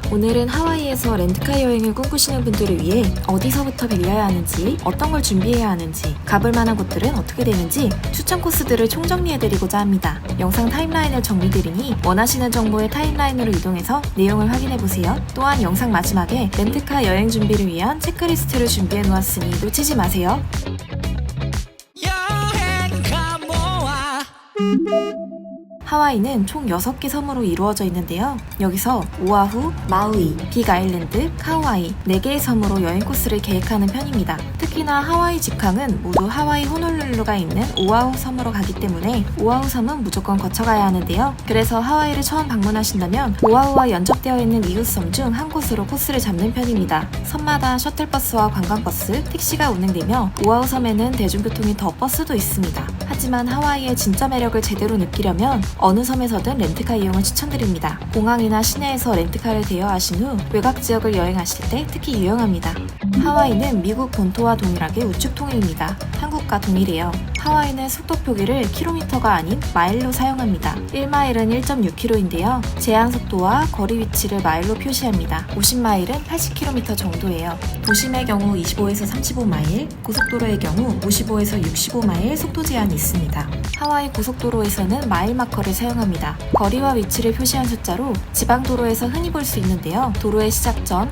오늘은 하와이에서 렌트카 여행을 꿈꾸시는 분들을 위해 어디서부터 빌려야 하는지, 어떤 걸 준비해야 하는지, 가볼 만한 곳들은 어떻게 되는지 추천 코스들을 총정리해드리고자 합니다. 영상 타임라인을 정리드리니 원하시는 정보의 타임라인으로 이동해서 내용을 확인해보세요. 또한 영상 마지막에 렌트카 여행 준비를 위한 체크리스트를 준비해놓았으니 놓치지 마세요. 하와이는 총 6개 섬으로 이루어져 있는데요. 여기서 오아후, 마우이, 빅 아일랜드, 카우아이 4개의 섬으로 여행 코스를 계획하는 편입니다. 특히나 하와이 직항은 모두 하와이 호놀룰루가 있는 오아후 섬으로 가기 때문에 오아후 섬은 무조건 거쳐가야 하는데요. 그래서 하와이를 처음 방문하신다면 오아후와 연접되어 있는 이웃 섬 중 한 곳으로 코스를 잡는 편입니다. 섬마다 셔틀버스와 관광버스, 택시가 운행되며 오아후 섬에는 대중교통이 더 버스도 있습니다. 하지만 하와이의 진짜 매력을 제대로 느끼려면 어느 섬에서든 렌트카 이용을 추천드립니다. 공항이나 시내에서 렌트카를 대여하신 후 외곽 지역을 여행하실 때 특히 유용합니다. 하와이는 미국 본토와 동일하게 우측 통일입니다. 한국과 동일해요. 하와이는 속도 표기를 킬로미터가 아닌 마일로 사용합니다. 1마일은 1.6km인데요. 제한 속도와 거리 위치를 마일로 표시합니다. 50마일은 80km 정도예요. 도심의 경우 25에서 35마일, 고속도로의 경우 55에서 65마일 속도 제한이 있습니다. 하와이 고속도로에서는 마일 마커를 사용합니다. 거리와 위치를 표시한 숫자로 지방도로에서 흔히 볼 수 있는데요. 도로의 시작 전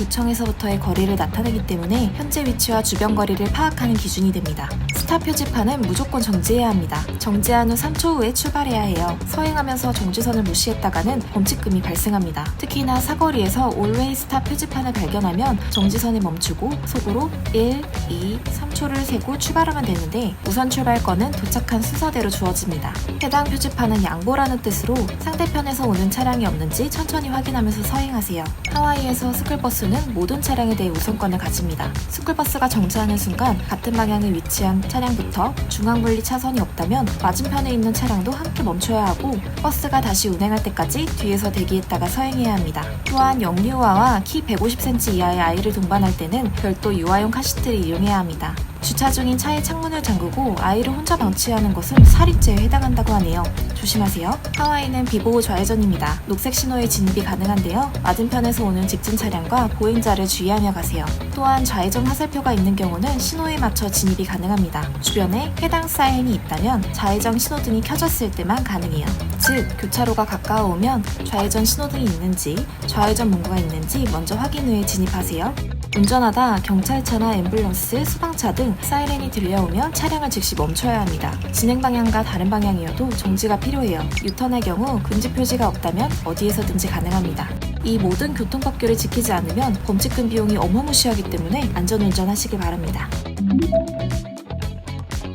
관할구청에서부터의 거리를 나타내기 때문에 현재 위치와 주변 거리를 파악하는 기준이 됩니다. 스탑 표지판은 무조건 정지해야 합니다. 정지한 후 3초 후에 출발해야 해요. 서행하면서 정지선을 무시했다가는 범칙금이 발생합니다. 특히나 사거리에서 Always Stop 표지판을 발견하면 정지선에 멈추고 속으로 1, 2, 3초를 세고 출발하면 되는데 우선 출발권은 도착한 순서대로 주어집니다. 해당 표지판은 양보라는 뜻으로 상대편에서 오는 차량이 없는지 천천히 확인하면서 서행하세요. 하와이에서 스쿨버스는 모든 차량에 대해 우선권을 가집니다. 스쿨버스가 정차하는 순간 같은 방향에 위치한 차량부터 중앙분리 차선이 없다면 맞은편에 있는 차량도 함께 멈춰야 하고 버스가 다시 운행할 때까지 뒤에서 대기했다가 서행해야 합니다. 또한 영유아와 키 150cm 이하의 아이를 동반할 때는 별도 유아용 카시트를 이용해야 합니다. 주차 중인 차의 창문을 잠그고 아이를 혼자 방치하는 것은 살인죄에 해당한다고 하네요. 조심하세요. 하와이는 비보호 좌회전입니다. 녹색 신호에 진입이 가능한데요. 맞은편에서 오는 직진 차량과 보행자를 주의하며 가세요. 또한 좌회전 화살표가 있는 경우는 신호에 맞춰 진입이 가능합니다. 주변에 해당 사인이 있다면 좌회전 신호등이 켜졌을 때만 가능해요. 즉, 교차로가 가까워오면 좌회전 신호등이 있는지, 좌회전 문구가 있는지 먼저 확인 후에 진입하세요. 운전하다 경찰차나 앰뷸런스, 소방차 등 사이렌이 들려오면 차량을 즉시 멈춰야 합니다. 진행 방향과 다른 방향이어도 정지가 필요해요. 유턴의 경우 금지 표지가 없다면 어디에서든지 가능합니다. 이 모든 교통법규를 지키지 않으면 범칙금 비용이 어마무시하기 때문에 안전운전 하시길 바랍니다.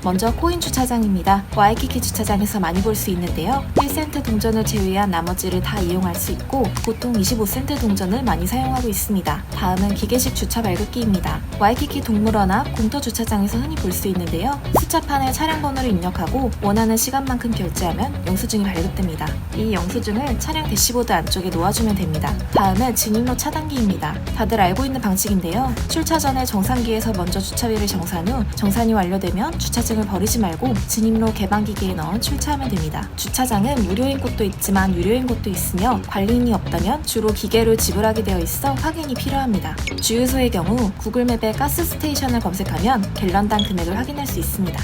먼저 코인 주차장입니다. 와이키키 주차장에서 많이 볼 수 있는데요. 1센트 동전을 제외한 나머지를 다 이용할 수 있고 보통 25센트 동전을 많이 사용하고 있습니다. 다음은 기계식 주차 발급기입니다. 와이키키 동물원 앞 공터 주차장에서 흔히 볼 수 있는데요. 숫자판에 차량 번호를 입력하고 원하는 시간만큼 결제하면 영수증이 발급됩니다. 이 영수증을 차량 대시보드 안쪽에 놓아주면 됩니다. 다음은 진입로 차단기입니다. 다들 알고 있는 방식인데요. 출차 전에 정상기에서 먼저 주차비를 정산 후 정산이 완료되면 주차증을 버리지 말고 진입로 개방기기에 넣어 출차하면 됩니다. 주차장은 무료인 곳도 있지만 유료인 곳도 있으며 관리인이 없다면 주로 기계로 지불하게 되어 있어 확인이 필요합니다. 주유소의 경우 구글맵에 가스 스테이션을 검색하면 갤런당 금액을 확인할 수 있습니다.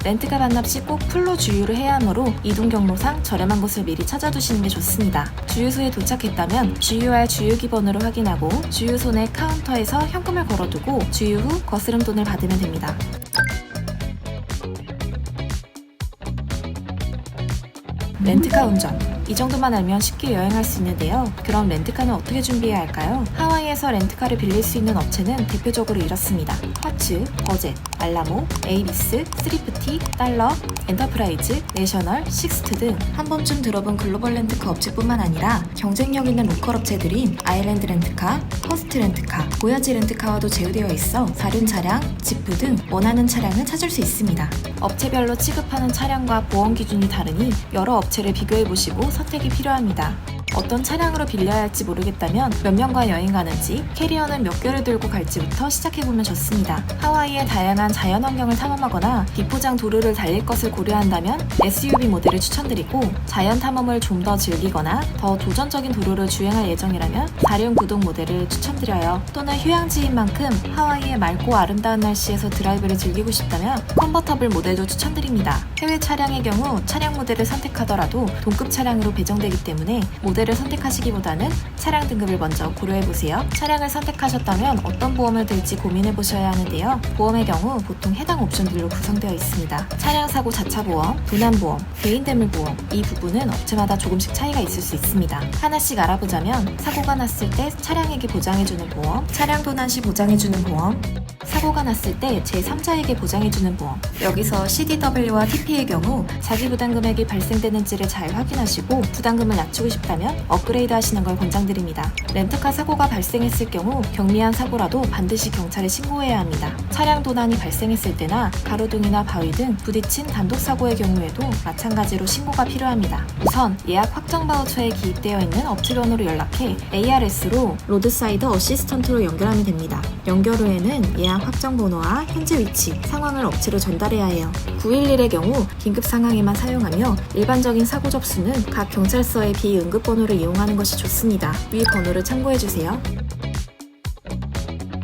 렌트카 반납 시 꼭 풀로 주유를 해야 하므로 이동 경로상 저렴한 곳을 미리 찾아두시는 게 좋습니다. 주유소에 도착했다면 주유할 주유기 번호를 확인하고 주유소 내 카운터에서 현금을 걸어두고 주유 후 거스름 돈을 받으면 됩니다. 렌트카 운전. 이 정도만 알면 쉽게 여행할 수 있는데요. 그럼 렌트카는 어떻게 준비해야 할까요? 하와이에서 렌트카를 빌릴 수 있는 업체는 대표적으로 이렇습니다. 화츠, 버젯, 알라모, 에이비스, 스리프티, 달러, 엔터프라이즈, 내셔널, 식스트 등 한 번쯤 들어본 글로벌 렌트카 업체뿐만 아니라 경쟁력 있는 로컬 업체들인 아일랜드 렌트카, 퍼스트 렌트카, 보야지 렌트카와도 제휴되어 있어 사륜 차량, 지프 등 원하는 차량을 찾을 수 있습니다. 업체별로 취급하는 차량과 보험 기준이 다르니 여러 업체를 비교해보시고 선택이 필요합니다. 어떤 차량으로 빌려야 할지 모르겠다면 몇 명과 여행 가는지, 캐리어는 몇 개를 들고 갈지부터 시작해보면 좋습니다. 하와이의 다양한 자연환경을 탐험하거나 비포장 도로를 달릴 것을 고려한다면 SUV 모델을 추천드리고, 자연 탐험을 좀 더 즐기거나 더 도전적인 도로를 주행할 예정이라면 4륜 구동 모델을 추천드려요. 또는 휴양지인 만큼 하와이의 맑고 아름다운 날씨에서 드라이브를 즐기고 싶다면 컨버터블 모델도 추천드립니다. 해외 차량의 경우 차량 모델을 선택하더라도 동급 차량으로 배정되기 때문에 모델을 선택하시기보다는 차량 등급을 먼저 고려해보세요. 차량을 선택하셨다면 어떤 보험을 들지 고민해보셔야 하는데요. 보험의 경우 보통 해당 옵션들로 구성되어 있습니다. 차량 사고 자차 보험, 도난보험, 개인대물 보험, 이 부분은 업체마다 조금씩 차이가 있을 수 있습니다. 하나씩 알아보자면 사고가 났을 때 차량에게 보장해주는 보험, 차량 도난 시 보장해주는 보험, 사고가 났을 때 제3자에게 보장해주는 보험. 여기서 CDW와 TP의 경우 자기 부담 금액이 발생되는지를 잘 확인하시고 부담금을 낮추고 싶다면 업그레이드 하시는 걸 권장드립니다. 렌트카 사고가 발생했을 경우 경미한 사고라도 반드시 경찰에 신고해야 합니다. 차량 도난이 발생했을 때나 가로등이나 바위 등 부딪힌 단독 사고의 경우에도 마찬가지로 신고가 필요합니다. 우선 예약 확정 바우처에 기입되어 있는 업체 번호로 연락해 ARS로 로드사이드 어시스턴트로 연결하면 됩니다. 연결 후에는 예약 확정 번호와 현재 위치, 상황을 업체로 전달해야 해요. 911의 경우 긴급 상황에만 사용하며 일반적인 사고 접수는 각 경찰서의 비응급 번호를 이용하는 것이 좋습니다. 위 번호를 참고해주세요.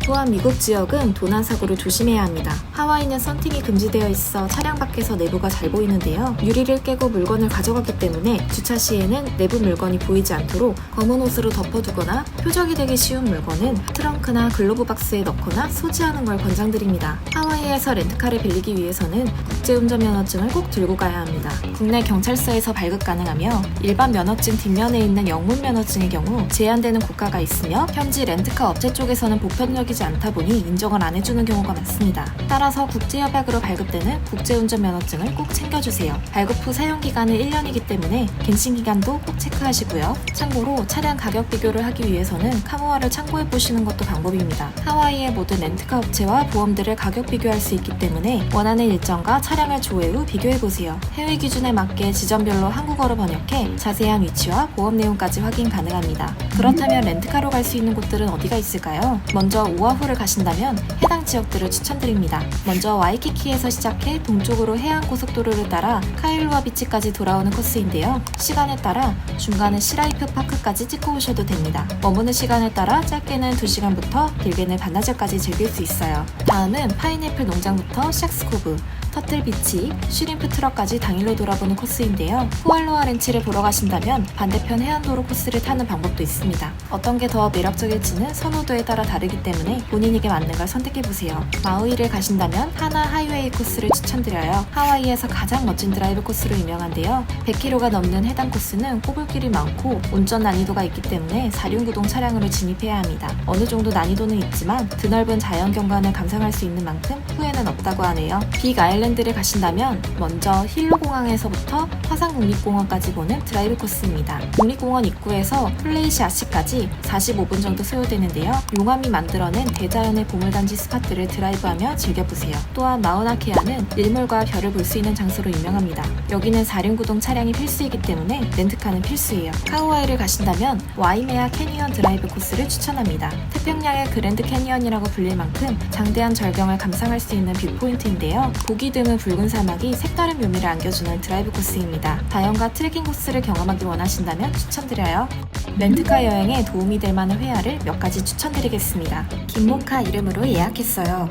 또한 미국 지역은 도난 사고를 조심해야 합니다. 하와이는 썬팅이 금지되어 있어 차량 밖에서 내부가 잘 보이는데요. 유리를 깨고 물건을 가져갔기 때문에 주차 시에는 내부 물건이 보이지 않도록 검은 옷으로 덮어두거나 표적이 되기 쉬운 물건은 트렁크나 글로브 박스에 넣거나 소지하는 걸 권장드립니다. 하와이에서 렌트카를 빌리기 위해서는 국제운전면허증을 꼭 들고 가야 합니다. 국내 경찰서에서 발급 가능하며 일반 면허증 뒷면에 있는 영문 면허증의 경우 제한되는 국가가 있으며 현지 렌트카 업체 쪽에서는 보편적이지 않다 보니 인정을 안 해주는 경우가 많습니다. 따라서 국제협약으로 발급되는 국제운전면허증을 꼭 챙겨주세요. 발급 후 사용기간은 1년이기 때문에 갱신기간도 꼭 체크하시고요. 참고로 차량 가격 비교를 하기 위해서는 카무아를 참고해보시는 것도 방법입니다. 하와이의 모든 렌트카 업체와 보험들을 가격 비교할 수 있기 때문에 원하는 일정과 차량을 조회 후 비교해보세요. 해외 기준에 맞게 지점별로 한국어로 번역해 자세한 위치와 보험 내용까지 확인 가능합니다. 그렇다면 렌트카로 갈 수 있는 곳들은 어디가 있을까요? 먼저 오아후를 가신다면 해당 지역들을 추천드립니다. 먼저 와이키키에서 시작해 동쪽으로 해안고속도로를 따라 카일로아 비치까지 돌아오는 코스인데요. 시간에 따라 중간에 시라이프 파크까지 찍고 오셔도 됩니다. 머무는 시간에 따라 짧게는 2시간부터 길게는 반나절까지 즐길 수 있어요. 다음은 파인애플 농장부터 샥스코브, 터틀비치, 슈림프 트럭까지 당일로 돌아보는 코스인데요. 후알로아 렌치를 보러 가신다면 반대편 해안도로 코스를 타는 방법도 있습니다. 어떤 게 더 매력적일지는 선호도에 따라 다르기 때문에 본인에게 맞는 걸 선택해보세요. 마우이를 가신다면 하나 하이웨이 코스를 추천드려요. 하와이에서 가장 멋진 드라이브 코스로 유명한데요. 100km가 넘는 해당 코스는 꼬불길이 많고 운전 난이도가 있기 때문에 4륜 구동 차량으로 진입해야 합니다. 어느 정도 난이도는 있지만 드넓은 자연 경관을 감상할 수 있는 만큼 후회는 없다고 하네요. 빅 아일랜드를 가신다면 먼저 힐로 공항에서부터 화산 국립공원까지 보는 드라이브 코스입니다. 국립공원 입구에서 플레이시 아시까지 45분 정도 소요되는데요. 용암이 만들어낸 대자연의 보물단지 스팟들을 드라이브하며 즐겨보세요. 또한 마우나케아는 일몰과 별을 볼 수 있는 장소로 유명합니다. 여기는 4륜 구동 차량이 필수이기 때문에 렌트카는 필수예요. 카우아이를 가신다면 와이메아 캐니언 드라이브 코스를 추천합니다. 태평양의 그랜드 캐니언이라고 불릴 만큼 장대한 절경을 감상할 수 있는 뷰포인트인데요. 보기 드문 붉은 사막이 색다른 묘미를 안겨주는 드라이브 코스입니다. 자연과 트레킹 코스를 경험하기 원하신다면 추천드려요. 렌트카 여행에 도움이 될 만한 회화를 몇 가지 추천드리겠습니다. 김모카 이름으로 예약했어요.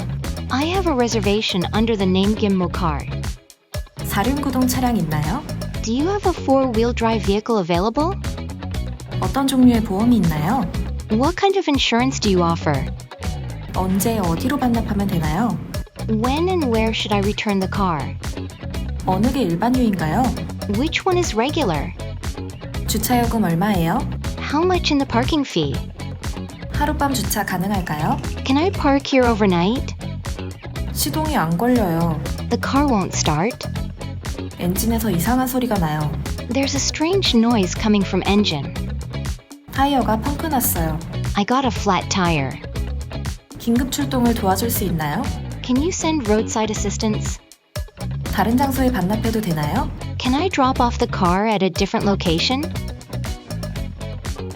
I have a reservation under the name Gimmokar. 4륜 구동 차량 있나요? Do you have a four-wheel drive vehicle available? 어떤 종류의 보험이 있나요? What kind of insurance do you offer? 언제 어디로 반납하면 되나요? When and where should I return the car? 어느 게 일반유인가요? Which one is regular? 주차요금 얼마예요? How much in the parking fee? 하룻밤 주차 가능할까요? Can I park here overnight? 시동이 안 걸려요. The car won't start. 엔진에서 이상한 소리가 나요. There's a strange noise coming from engine. 타이어가 펑크 났어요. I got a flat tire. 긴급 출동을 도와줄 수 있나요? Can you send roadside assistance? 다른 장소에 반납해도 되나요? Can I drop off the car at a different location?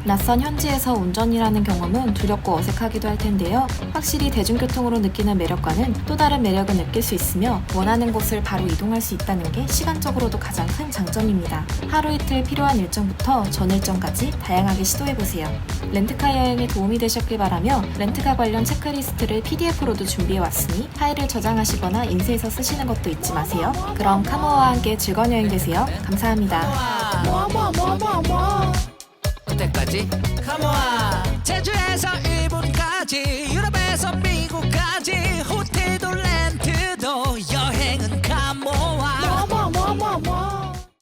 낯선 현지에서 운전이라는 경험은 두렵고 어색하기도 할 텐데요. 확실히 대중교통으로 느끼는 매력과는 또 다른 매력을 느낄 수 있으며 원하는 곳을 바로 이동할 수 있다는 게 시간적으로도 가장 큰 장점입니다. 하루 이틀 필요한 일정부터 전 일정까지 다양하게 시도해보세요. 렌트카 여행에 도움이 되셨길 바라며 렌트카 관련 체크리스트를 PDF로도 준비해왔으니 파일을 저장하시거나 인쇄해서 쓰시는 것도 잊지 마세요. 그럼 카모아와 함께 즐거운 여행 되세요. 감사합니다. 그때까지 컴온